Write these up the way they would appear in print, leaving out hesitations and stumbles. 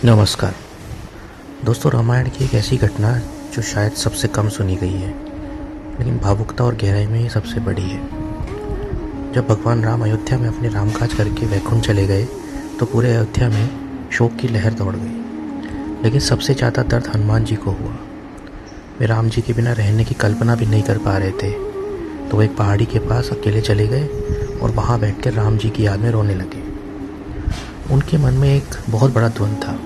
नमस्कार दोस्तों। रामायण की एक ऐसी घटना जो शायद सबसे कम सुनी गई है, लेकिन भावुकता और गहराई में ये सबसे बड़ी है। जब भगवान राम अयोध्या में अपने रामकाज करके वैकुंठ चले गए तो पूरे अयोध्या में शोक की लहर दौड़ गई। लेकिन सबसे ज़्यादा दर्द हनुमान जी को हुआ। वे राम जी के बिना रहने की कल्पना भी नहीं कर पा रहे थे, तो वो एक पहाड़ी के पास अकेले चले गए और वहाँ बैठकर राम जी की याद में रोने लगे। उनके मन में एक बहुत बड़ा द्वंद था।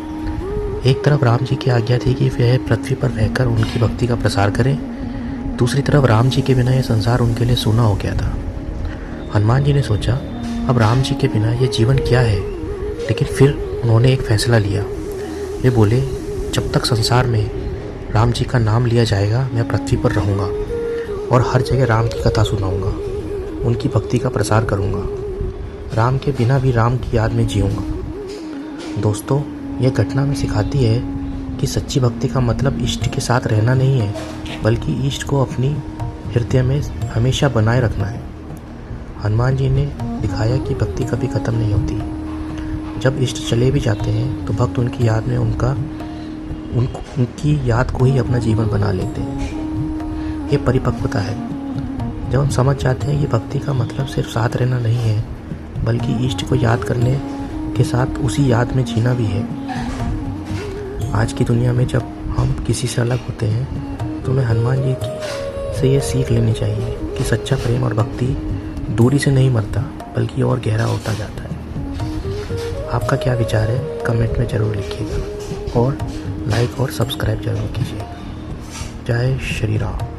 एक तरफ राम जी की आज्ञा थी कि वह पृथ्वी पर रहकर उनकी भक्ति का प्रसार करें, दूसरी तरफ राम जी के बिना यह संसार उनके लिए सूना हो गया था। हनुमान जी ने सोचा, अब राम जी के बिना ये जीवन क्या है। लेकिन फिर उन्होंने एक फैसला लिया। वे बोले, जब तक संसार में राम जी का नाम लिया जाएगा मैं पृथ्वी पर रहूँगा और हर जगह राम की कथा सुनाऊँगा, उनकी भक्ति का प्रसार करूँगा, राम के बिना भी राम की याद में जीऊँगा। दोस्तों, यह घटना में सिखाती है कि सच्ची भक्ति का मतलब इष्ट के साथ रहना नहीं है, बल्कि इष्ट को अपनी हृदय में हमेशा बनाए रखना है। हनुमान जी ने दिखाया कि भक्ति कभी ख़त्म नहीं होती। जब इष्ट चले भी जाते हैं तो भक्त उनकी याद में उनकी याद को ही अपना जीवन बना लेते हैं। ये परिपक्वता है। जब हम समझ जाते हैं कि भक्ति का मतलब सिर्फ साथ रहना नहीं है, बल्कि इष्ट को याद करने के साथ उसी याद में जीना भी है। आज की दुनिया में जब हम किसी से अलग होते हैं तो हमें हनुमान जी की से ये सीख लेनी चाहिए कि सच्चा प्रेम और भक्ति दूरी से नहीं मरता, बल्कि और गहरा होता जाता है। आपका क्या विचार है कमेंट में ज़रूर लिखिएगा और लाइक और सब्सक्राइब जरूर कीजिएगा। जय श्री राम।